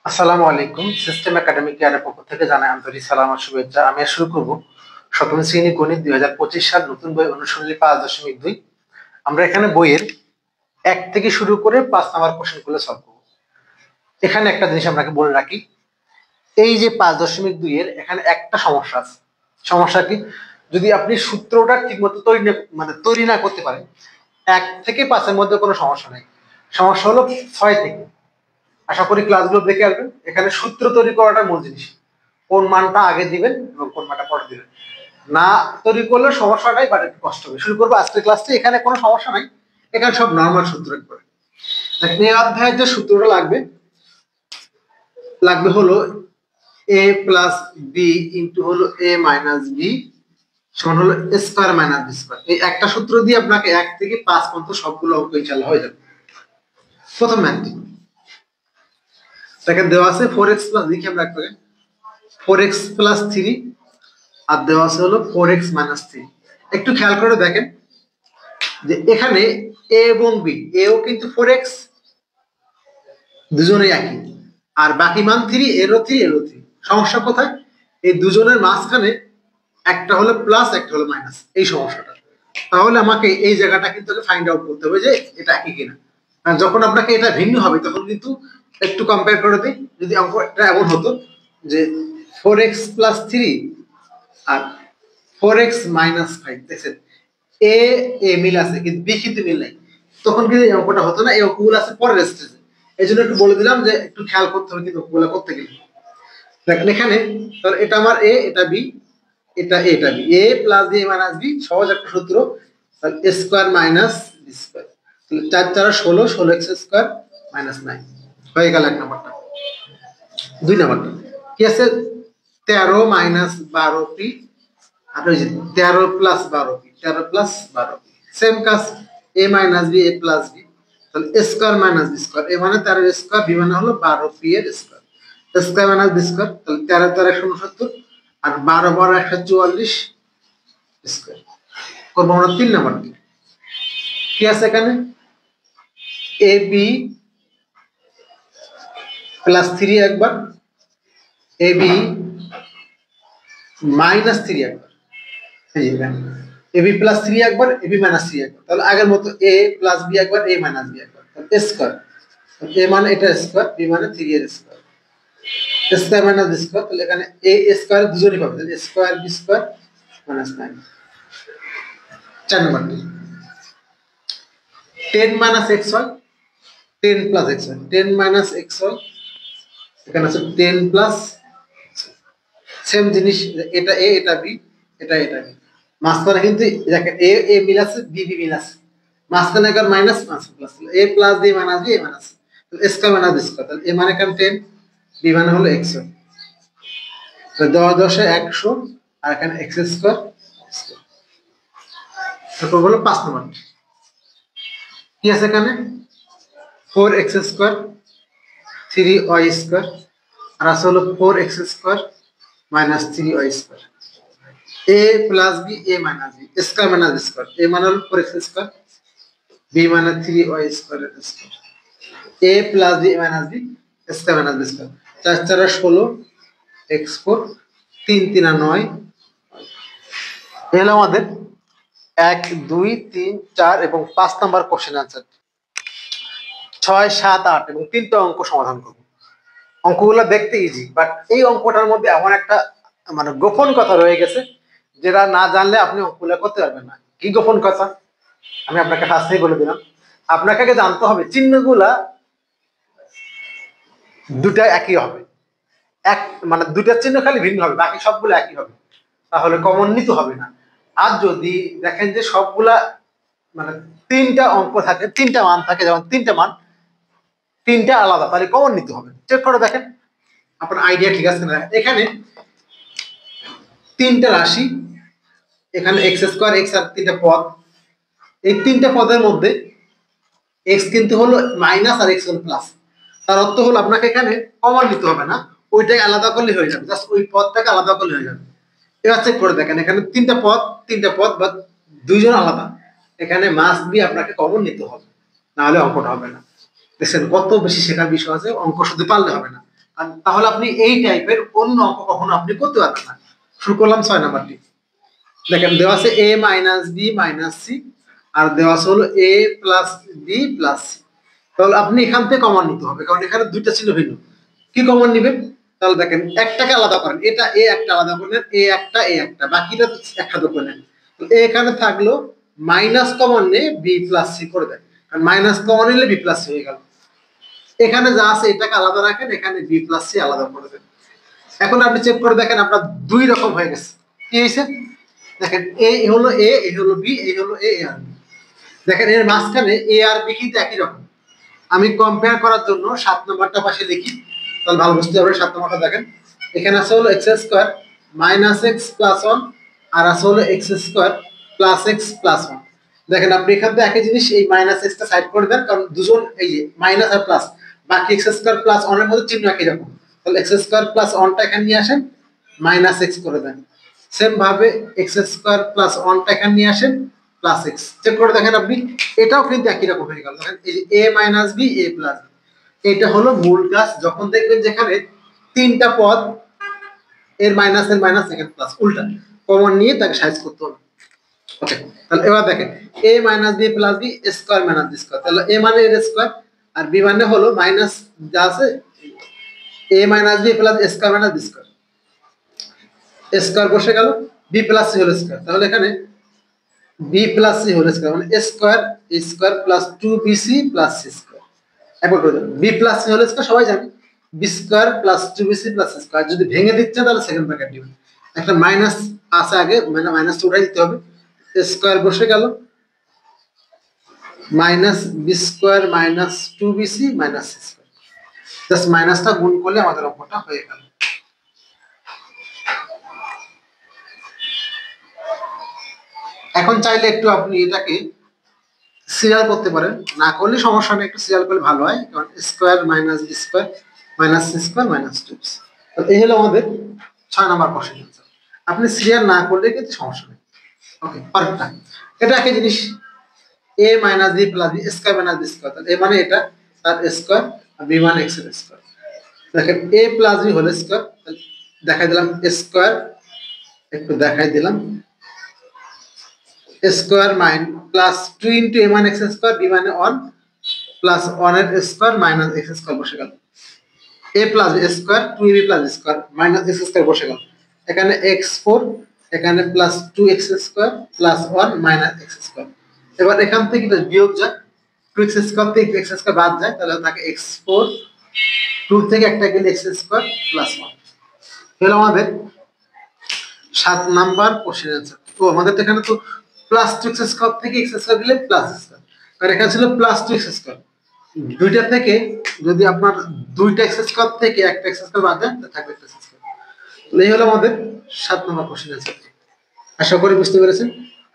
আসসালামু আলাইকুম। System academic কেয়ারের পক্ষ থেকে জানাই আন্তরিক সালাম আর শুভেচ্ছা। আমি শুরু করব সপ্তম শ্রেণী গণিত 2025 সাল নতুন বই অনুশীলনী 5.2। আমরা এখানে বইয়ের 1 থেকে শুরু করে 5 নাম্বার কোশ্চেনগুলো সলভ করব। এখানে একটা জিনিস আপনাকে বলে রাখি, এই যে 5.2 এর এখানে একটা সমস্যা আছে। সমস্যা কি? যদি আপনি সূত্রটা ঠিকমতো তৈরি না করতে পারেন, 1 থেকে 5 এর মধ্যে কোনো সমস্যা নেই। সমস্যা হলো 6 থেকে। আশা করি ক্লাসগুলো দেখে আসবেন। এখানে সূত্র তৈরি করাটা মূল জিনিস। কোন মানটা আগে দিবেন এবং কোন মানটা পরে দিবেন। না তৈরি করলে সমস্যাটাই বাট একটু কষ্ট হবে। শুরু করবো আজকের ক্লাসটি। এখানে কোনো সমস্যা নাই, এখানে সব নর্মাল সূত্র করে। এই অধ্যায়ের যে সূত্রটা লাগবে হলো a প্লাস বি ইন্টু হলো a মাইনাস বি সমান হলো স্কোয়ার মাইনাস বি স্কোয়ার। এই একটা সূত্র দিয়ে আপনাকে 1 থেকে 5 পর্যন্ত সবগুলো অঙ্ক ইনশাআল্লাহ হয়ে যাবে। প্রথম ম্যাথটি সেখানে দেওয়া আছে 4x প্লাস, দেখি আমরা একবারে 4x প্লাস 3 আর দেওয়া আছে হলো 4x মাইনাস 3। একটু খেয়াল করে দেখেন যে এখানে a এবং b, এও কিন্তু 4x, দুজনেই একই, আর বাকি মান 3, এরও 3 এরও 3। সমস্যা কোথায়? এই দুজনের মাঝখানে একটা হলো প্লাস একটা হলো মাইনাস, এই সমস্যাটা। তাহলে আমাকে এই জায়গাটা কিন্তু ফাইন্ড আউট করতে হবে যে এটা একই কিনা। আর যখন আপনাকে এটা ভিন্ন হবে তখন কিন্তু একটু কম্পেয়ার করে দিই। যদি অঙ্কটা এমন হতো যে 4x প্লাস 3 আর 4x মাইনাস 5, দেখছেন এ এ মিল আছে কিন্তু বি কিন্তু মিল নাই, তখন কিন্তু এই অঙ্কটা হতো না। এই অঙ্কগুলো আছে পরের স্টেজে, এই জন্য একটু বলে দিলাম যে একটু খেয়াল করতে হবে কিন্তু অঙ্কগুলো করতে গেলে। দেখেন এখানে তাহলে এটা আমার এ, এটা বি, এটা এ, এটা B, A plus B minus B, সহজ একটা সূত্র। তাহলে A square minus B square, তাহলে 4 4 16, 16x স্কোয়ার মাইনাস 9 হয়ে গেল এক নাম্বারটা। দুই নাম্বারটা কি আছে? 13 মাইনাস 12 পি, আর ওই যে 13 plus 12 P, 13 plus 12 P, same কাজ। A minus B, A plus B, তাহলে A square minus B square, A মানে 13 স্কোয়ার, বি মানে হলো 12 পি এর square, square minus B square, তাহলে 13 13 169 আর 12 12 144 স্কোয়ার। করবো আমরা 3 নাম্বার। কি আছে এখানে? এ বি প্লাস 3 একবার, এ বি মাইনাস 3 একবার, এই যে এ বি প্লাস 3 একবার, এ বি মাইনাস 3 একবার। তাহলে আগের মতো এ প্লাস বি একবার, এ মাইনাস বি একবার, তাহলে স্কোয়ার। এ মানে এটা স্কোয়ার, বি মানে 3 এর square, square minus B square. তাহলে এখানে এ স্কোয়ার দুজনই পাবে, তাহলে স্কোয়ার বি স্কোয়ার মাইনাস 9। 4 নম্বরটি 10 minus x y, 10 plus x y, 10 minus x y, এখানে আছে 10 প্লাস, সেম জিনিস। এটা এ, এটা বি, এটা এটা বি, মাঝখানে কিন্তু দেখেন এ এ মিল আছে, বি বি মিল আছে, মাঝখানে একবার মাইনাস মাঝখানে plus, A plus B minus B, A minus square minus B square. তাহলে এ মানে এখানে 10, বি মানে হলো এক্স ওয়াই, তো 10 10 100 আর এখানে এক্স স্কোয়ার। তারপর হলো 5 নম্বর কি আছে এখানে? 4x স্কোয়ার 3y স্কোয়ার, আর আছে হলো 4x square minus 3y square. A plus B, A minus B, square minus B square, A মানে হলো 4x স্কোয়ার, বি মানে 3y square square, A plus B minus B, square minus B square. 4 4 16 x4, 3 3 9। এলো আমাদের 1 2 3 4 এবং 5 number question answer. 6 7 8 এবং 3টা অঙ্ক সমাধান করব। অঙ্কগুলো দেখতে ইজি, বাট এই অঙ্কটার মধ্যে এমন একটা গোপন কথা রয়ে গেছে, যেটা না জানলে আপনি অঙ্কগুলো করতে পারবেন না। কি গোপন কথা? আমি আপনাকে ফার্স্টেই বলে দিলাম। আপনাকে আগে জানতে হবে চিহ্নগুলা দুটা একই হবে, এক দুটা চিহ্ন খালি ভিন্ন হবে, বাকি সবগুলো একই হবে, তাহলে কমন নিতে হবে না। আর যদি দেখেন যে সবগুলা 3টা অঙ্ক থাকে, 3টা মান থাকে, যেমন 3টা মান 3টা আলাদা, তাহলে কমন নিতে হবে। চেক করে দেখেন আপনার আইডিয়া ঠিক আছে না। এখানে 3টা রাশি, এখানে এক্স স্কোয়ার, এক্স আর 3টা পদ, এই 3টা পদের মধ্যে এক্স কিন্তু হলো মাইনাস আর এক্স হলো প্লাস। তার অর্থ হলো আপনাকে এখানে কমন নিতে হবে না, ওইটাকে আলাদা করলে হয়ে যাবে, জাস্ট ওই পদটাকে আলাদা করলে হয়ে যাবে। এবার চেক করে দেখেন এখানে 3টা পদ বা দুইজন আলাদা, এখানে মাস্ট বি আপনাকে কমন নিতে হবে, না হলে অঙ্কটা হবে না। দেখছেন কত বেশি শেখার বিষয় আছে, অঙ্ক শুধু পারলে হবে না, তাহলে আপনি এই টাইপের অন্য অঙ্ক কখনো আপনি করতে পারবেন না। শুরু করলাম 6 নাম্বারটি। দেখেন দেওয়া আছে a minus B minus C, আর দেওয়া আছে হলো a plus B plus C. তাহলে আপনি এখান থেকে কমন নিতে হবে, কারণ এখানে দুইটা ছিল ভিন্ন। কি কমন নিবেন? তাহলে দেখেন একটাকে আলাদা করেন, এটা এ একটা আলাদা করলেন, এ একটা, বাকিটা একসাথে করলেন। এখানে থাকলো মাইনাস কমন নিয়ে বি প্লাস সি করে দেন, কারণ মাইনাস কমন নিলে বি প্লাস সি হয়ে গেল। এখানে যা আছে এটাকে আলাদা রাখেন, এখানে বি প্লাস সি আলাদা করে দেন। এখন আপনি চেক করে দেখেন আপনার দুই রকম হয়ে গেছে। কি হয়েছে? দেখেন এ হলো এ, এ হলো বি, এ হলো এ আর বি। দেখেন এর মাঝখানে এ আর বি কিন্তু একই রকম। আমি কম্পেয়ার করার জন্য 7 নম্বরটা পাশে লিখি, তাহলে ভালো বুঝতে পারবেন। 7 নম্বরটা দেখেন, এখানে আছে হলো x square minus x plus 1, আর আছে হলো x square plus x plus 1। দেখেন আপনি এখান থেকে একই জিনিস, এই মাইনাস এক্সটা সাইড করে দেন, কারণ দুজন এই যে মাইনাস আর প্লাস, বাকি এক্স স্কোয়ার প্লাস 1 এর মধ্যে চিহ্ন একই রকম। তাহলে এক্স স্কোয়ার প্লাস 1টা এখানে নিয়ে আসেন, মাইনাস এক্স করে দেন। সেম ভাবে এক্স স্কোয়ার প্লাস 1টা এখানে নিয়ে আসেন, প্লাস এক্স। চেক করে দেখেন আপনি, এটাও কিন্তু একই রকম হয়ে গেল। দেখেন এই যে এ minus B A plus B, এটা হলো মূল কাজ। যখন দেখবেন যেখানে তিনটা পদ, এর মাইনাস এখানে প্লাস, উল্টা কমন নিয়ে তাকে সাইজ করতে হবে। ওকে, তাহলে এবার দেখেন A minus B plus B square minus B square, তাহলে এ মানে এর স্কোয়ার, আর বি মানে হলো মাইনাস যা আছে A minus B plus square minus B square, square বসে গেল, B plus C whole square. তাহলে এখানে B plus C whole square মানে square square plus 2bc plus C square. একবার করে দেবেন, B plus C whole square সবাই জানি, B square plus 2bc plus C square. যদি ভেঙে দিচ্ছে তাহলে সেকেন্ড ব্র্যাকেট দিবেন, একটা মাইনাস আছে আগে, মানে মাইনাসটা উঠাই দিতে হবে। স্কোয়ার বসে গেল, minus B square minus 2bc minus c square, just মাইনাসটা গুণ করলে আমাদের অঙ্কটা হয়ে গেল। এখন চাইলে একটু আপনি এটাকে সিরিয়াল করতে পারেন, না করলে সমস্যা নেই, একটু সিরিয়াল করলে ভালো হয়, কারণ square minus B square minus c square minus 2bc। এই হলো আমাদের 6 নম্বর কোশ্চেন অ্যান্সার। আপনি সিরিয়াল না করলে কিন্তু সমস্যা নেই। ওকে, পরেরটা এটা একই জিনিস, a minus B plus B square minus B square, তাহলে a মানে এটা তার স্কোয়ার, আর b মানে x এর স্কোয়ার। দেখেন a plus b whole square, দেখাই দিলাম স্কোয়ার, একটু দেখাই দিলাম স্কোয়ার মাইন প্লাস 2 ইন্টু a মানে x স্কোয়ার, b মানে 1 প্লাস 1 এর স্কোয়ার মাইনাস x স্কোয়ার বসে গেল, a plus B square 2ab plus square minus x square বসে গেল। এখানে x4, এখানে plus 2x square plus 1 minus x square. এবার এখান থেকে বিয়োগ যায়, 2x স্কোয়ার থেকে x স্কোয়ার বাদ যায়, তাহলে থাকে x4, 2 থেকে একটা গেলে x স্কোয়ার প্লাস 1। হলো আমাদের 7 নাম্বার কোশ্চেন অ্যান্সার। তো আমাদের এখানে তো প্লাস 2x স্কোয়ার থেকে x স্কোয়ার দিলে প্লাস স্কোয়ার, আর এখানে ছিল প্লাস 2x স্কোয়ার। দুইটা থেকে যদি আপনার দুইটা x স্কোয়ার থেকে একটা x স্কোয়ার বাদ দেন, তাহলে থাকবে x স্কোয়ার। এই হলো আমাদের 7 নম্বর কোশ্চেন অ্যান্সার। আশা করি বুঝতে পেরেছেন।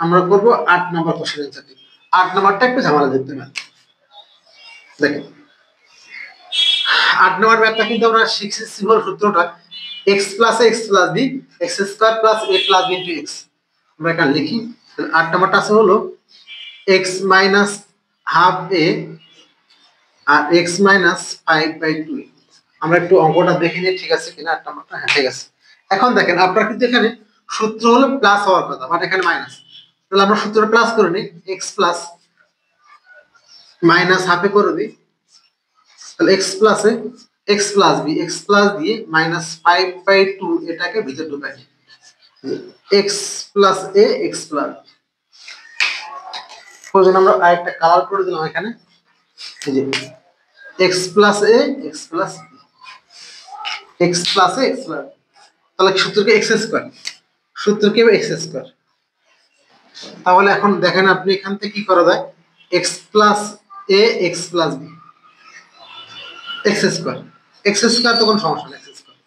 আমরা করব 8 নম্বর কোশ্চেন অ্যান্সারটি। 8 নম্বরটা একটু ঝামেলা দেখতে পাবেন। দেখেন 8 নম্বর ম্যাথটা কিন্তু আমরা শিখছি সিম্পল সূত্রটা, x plus x plus b x square plus a plus b into x। আমরা এখানে লিখি, তাহলে 8 নম্বরটা আছে হলো x মাইনাস হাফ a আর x মাইনাস 5/2। আমরা একটু অঙ্কটা দেখে নিই ঠিক আছে কিনা। 8 নম্বরটা হ্যাঁ ঠিক আছে। এখন দেখেন আপনার কিন্তু এখানে সূত্র হলো প্লাস হওয়ার কথা, বাট এখানে মাইনাস। তাহলে আমরা সূত্রটা প্লাস করে নিই, x প্লাস মাইনাস হাফে করে দিই, তাহলে x প্লাসে x plus b x plus দিয়ে মাইনাস 5/2 এটাকে ভিতরে ঢুকাই, x plus a x plus. প্রয়োজন আমরা আরেকটা কালার করে দিলাম এখানে, এই যে x plus a x plus b x plus a x plus. তাহলে সূত্রকে x স্কয়ার, সূত্রকে x স্কয়ার। তাহলে এখন দেখেন আপনি এখান থেকে কি করা যায়, x plus a x plus b x square, x square তো কোনো সমস্যা নেই, x square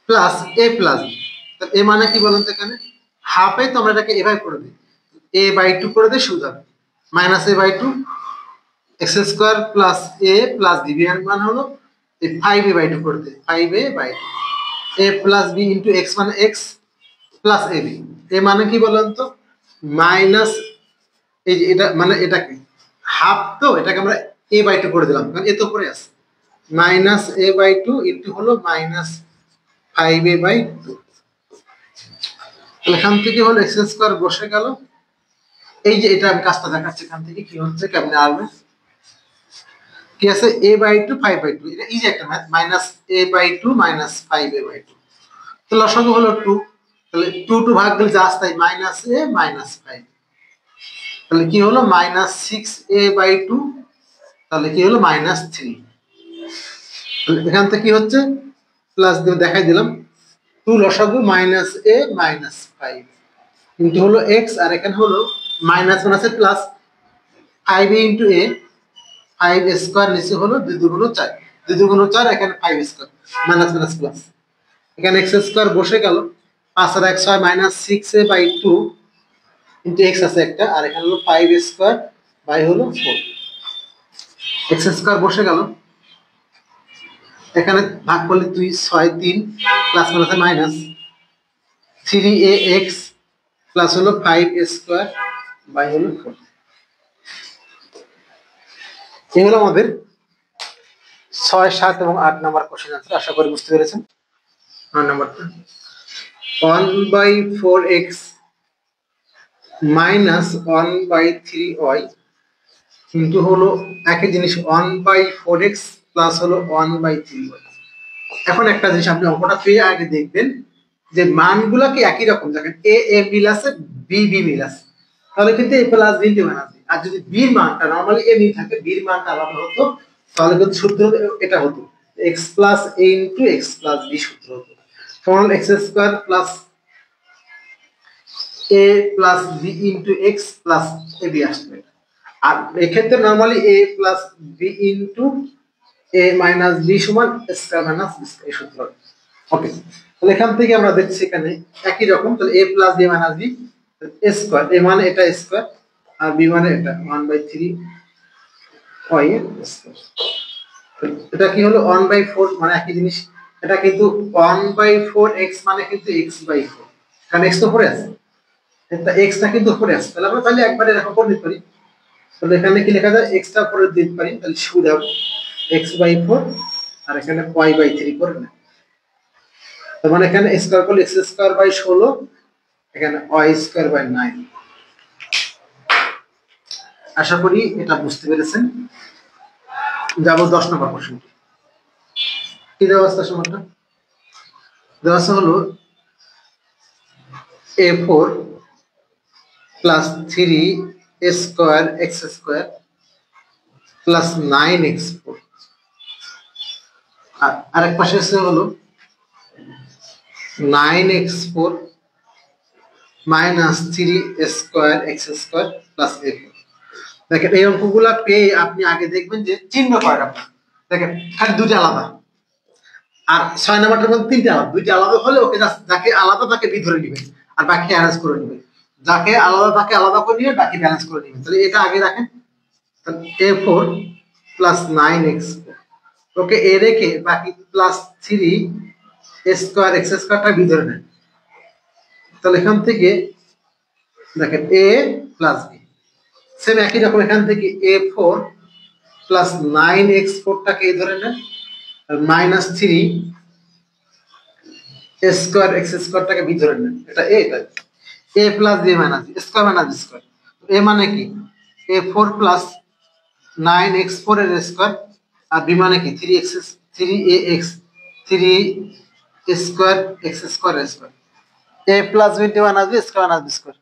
plus a plus b। তাহলে a মানে কি বলুন তো, এখানে হাফে তো আমরা এটাকে a বাই করে দিই, a/2 করে দিই সুবিধা হবে, minus a/2 x square plus a plus b এর মান হলো 5a/2 করে দিই, 5a/2 a plus b into x মানে x প্লাস ab। a মানে কি বলুন তো, মাইনাস এই যে এটা মানে এটা কি হাফ, তো এটাকে আমরা a/2 করে দিলাম কারণ এ তো উপরে আছে, minus a by two into হলো মাইনাস 5a/2। এখান থেকে হলো এক্স স্কোয়ার বসে গেল। এই যে এটা আমি কাজটা দেখাচ্ছি, এখান থেকে কি হচ্ছে কেমনে আসবে, কি আছে a/2 5/2, এটা ইজি একটা math, minus a/2 minus 5a/2, তো লসাগু হলো 2, তাহলে 2 ভাগ দিলে যা আসে মাইনাস a মাইনাস 5, তাহলে কি হলো মাইনাস 6a/2, তাহলে কি হলো মাইনাস 3। তাহলে এখান থেকে কি হচ্ছে প্লাস দিয়ে দেখাই দিলাম, 2 লসাগু মাইনাস a মাইনাস 5 ইন্টু হলো x, আর এখানে হলো মাইনাস মাইনাসে plus 5a into a, 5 square নিচে হলো 2 দুগুণ 4, 2 দুগুণ 4, এখানে 5 স্কয়ার মাইনাস মাইনাস প্লাস, এখানে x স্কয়ার বসে গেল, 5 আর 1 6 মাইনাস 6a/2 ইন্টু x আছে একটা, আর এখানে হলো 5 স্কয়ার বাই হলো 4, x স্কয়ার বসে গেল, এখানে ভাগ করলে 2 6 3 প্লাস মাইনাসে মাইনাস 3ax প্লাস হলো 5 স্কয়ার বাই হলো 4। এই হলো আমাদের 6 7 এবং 8 নাম্বার কোশ্চেন आंसर, আশা করি বুঝতে পেরেছেন। 9 নাম্বারটা 1/4x মাইনাস 1/3y কিন্তু হলো একই জিনিস 1/4x প্লাস হলো 1/3y। এখন একটা জিনিস আপনি অঙ্কটা পেয়ে আগে দেখবেন যে মানগুলা কি একই রকম, দেখেন a a মিল আছে, b b মিল আছে, তাহলে কিন্তু a প্লাস b তে মান আছে। আর যদি b এর মানটা নরমালি a মিল থাকে, b এর মানটা আলাদা হতো, তাহলে কিন্তু সূত্র এটা হতো x plus a into x plus b সূত্র হতো, সমান x square plus a plus b into x plus ab আসবে। আর এক্ষেত্রে normally a plus b into a minus b সমান স্কয়ার মাইনাস b এই সূত্র। ওকে, তাহলে এখান থেকে আমরা দেখছি এখানে একই রকম, তাহলে a plus b minus b square, a মানে এটা স্কয়ার আর b মানে এটা 1/3 y এর স্কয়ার। এটা কি হলো 1/4 মানে একই জিনিস, এটা কিন্তু 1/4x মানে কিন্তু x/4, কারণ x তো উপরে আছে, এটা x টা কিন্তু উপরে আছে, তাহলে আমরা তাহলে একবারে এরকম করে দিতে পারি, তাহলে এখানে কি লেখা যায় x টা উপরে দিতে পারি, তাহলে শুধু x/4 আর এখানে y/3 করে না, তার মানে এখানে স্কয়ার করলে x স্কয়ার বাই 16, এখানে y স্কয়ার বাই 9। আশা করি এটা বুঝতে পেরেছেন। যাব 10 নম্বর প্রশ্ন। কি দেওয়া আছে সমানটা, দেওয়া আছে হলো a4 plus 3 square x square plus 9x4, আর আরেক পাশে আছে হলো 9x4 minus 3 square x square plus a4। দেখেন এই অঙ্কগুলা পেয়ে আপনি আগে দেখবেন যে চিহ্ন কয়টা, দেখেন খালি দুটো আলাদা, আর 6 নাম্বারটার মধ্যে 3টা আলাদা, 2টা আলাদা হলে ওকে যাকে আলাদা তাকে বি ধরে নেবেন, আর বাকি অ্যারেঞ্জ করে নেবেন, যাকে আলাদা তাকে আলাদা করে নিয়ে বাকি ব্যালেন্স করে নেবেন। তাহলে এটা আগে রাখেন, a4 প্লাস 9x4, ওকে এ রেখে বাকি প্লাস 3 স্কয়ার x স্কয়ারটা বি ধরে নেন, তাহলে এখান থেকে দেখেন a প্লাস b সেম একই রকম, এখান থেকে a4 প্লাস 9x4 টাকে এই ধরে নেন, আর মাইনাস 3 স্কয়ার x স্কয়ারটাকে বি ধরে নেন, এটা a, এটা a plus b minus b square minus square, a মানে কি a4 প্লাস 9x4 এর স্কয়ার, আর b মানে কি 3ax 3 square x square square, a plus b minus b square minus b square.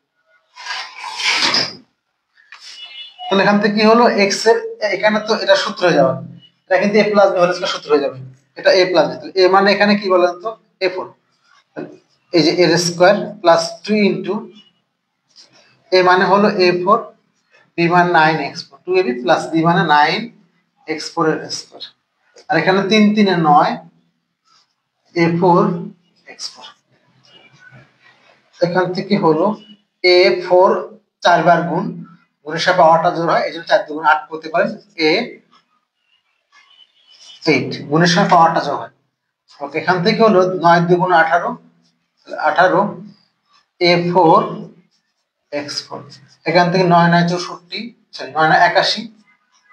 তাহলে এখান থেকে কি হলো x এর, এখানে তো এটা সূত্র হয়ে যাবে, এটা কিন্তু a plus b whole square সূত্র হয়ে যাবে, এটা a প্লাস b, a মানে এখানে কি বলেন তো a4, এই যে এর স্কয়ার প্লাস 2 ইনটু a মানে হলো a4, b মানে 9x4, 2ab প্লাস b মানে 9x4 এর স্কয়ার, আর এখানে 3 3 এ 9 a4 x4। এখান থেকে হলো a4 চারবার গুণ, গুণের সাথে পাওয়ারটা জোড় হয়, এইজন্য 4 দুগুণ 8 করতে পারেন, a8 গুণের সাথে পাওয়ারটা জোড় হয়। ওকে, এখান থেকে হলো 9 দুগুণ 18, 18 a4 x4, এখান থেকে 9 9 64, সরি 9 9 81,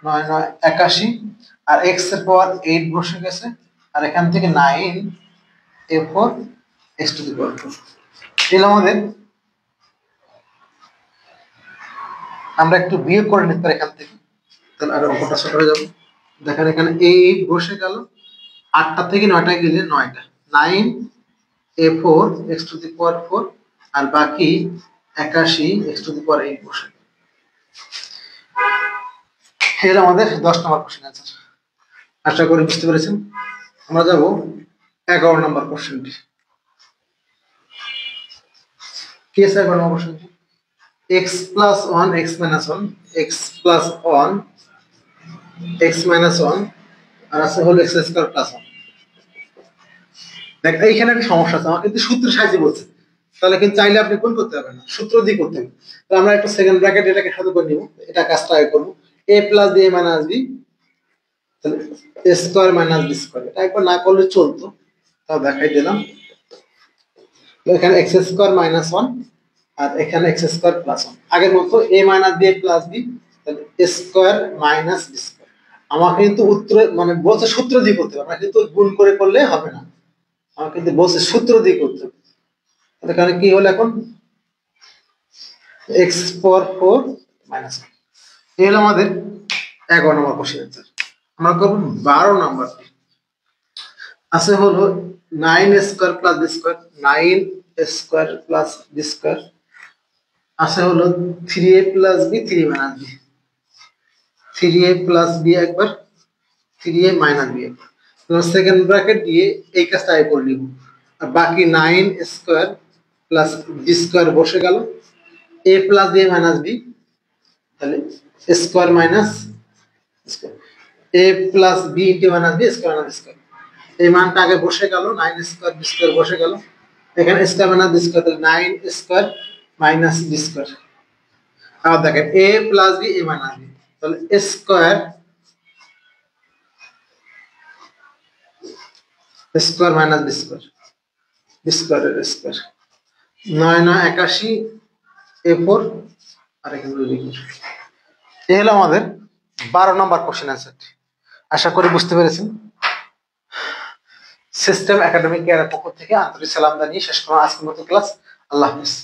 9 9 81 আর এক্স এর পাওয়ার 8 বসে গেছে, আর এখান থেকে 9a4 x টু দি পাওয়ার 4 এগুলো আমাদের। আমরা একটু বিয়োগ করে নিতে পারি এখান থেকে, তাহলে আর অঙ্কটা ছোট হয়ে যাবে। দেখেন এখানে 8 বসে গেল, 8টা থেকে 9টা গেলে 9টা, 9a4 x টু দি পাওয়ার 4, আর বাকি 81 x টু দি পাওয়ার 8 বসে। এর আমাদের 10 নম্বর কোশ্চেন অ্যান্সার। আশা করি বুঝতে পেরেছেন। আমরা যাব 11 নম্বর কোশ্চেনটি। কি আছে 11 নম্বর কোশ্চেনটি? x plus 1 x minus 1 x plus 1 x minus 1 আর আছে হলো x স্কয়ার প্লাস 1। দেখ এইখানে একটা সমস্যা আছে, আমার কিন্তু সূত্র সাহায্যে বলছে, তাহলে কিন্তু চাইলে আপনি কোন করতে পারবেন না, সূত্র দিয়ে করতে হবে। তাহলে আমরা একটা সেকেন্ড ব্র্যাকেট এটাকে সাথে করে নিব, এটা কাজটা আগে করব। a plus b minus b, তাহলে a square minus b square, এটা একবার না করলে চলতো, তাও দেখাই দিলাম। এখানে x স্কয়ার মাইনাস 1 আর এখানে x স্কয়ার প্লাস 1, আগের মতো a minus b plus b, তাহলে a square minus b square. আমাকে কিন্তু উত্তর মানে বলছে সূত্র দিয়ে করতে হবে, আমরা কিন্তু গুণ করে করলে হবে না, আমাকে কিন্তু বলছে সূত্র দিয়ে করতে হবে। এখানে কি হলো এখন x পাওয়ার 4 মাইনাস 1। এই হলো আমাদের 11 নম্বর কোশ্চেন অ্যান্সার। আমরা করব 12 নম্বরটি। আছে হলো 9 square plus b square, 9 square plus b square, আছে হলো 3a plus b 3 minus b, 3a plus b একবার, 3a মাইনাস b একবার। তো সেকেন্ড ব্র্যাকেট দিয়ে এই কাজটা আগে করে নিব, আর বাকি 9 স্কয়ার প্লাস b স্কয়ার বসে গেল, a plus b minus b, তাহলে square minus square, a plus b into minus b square minus square. এই মানটা আগে বসে গেল, 9 স্কয়ার b স্কয়ার বসে গেল, এখানে স্কয়ার মাইনাস b স্কয়ার, তাহলে 9 স্কয়ার মাইনাস b স্কয়ার। আর দেখেন a plus b a minus b, তাহলে square square minus b square, b স্কয়ারের স্কয়ার, 9 9 81 a4 আর এখানে লিখব। এই হলো আমাদের 12 নম্বর কোশ্চেন অ্যান্সারটি। আশা করি বুঝতে পেরেছেন। সিস্টেম একাডেমিক কেয়ারের পক্ষ থেকে আন্তরিক সালাম জানিয়ে শেষ করলাম আজকের মতো ক্লাস। আল্লাহ হাফেজ।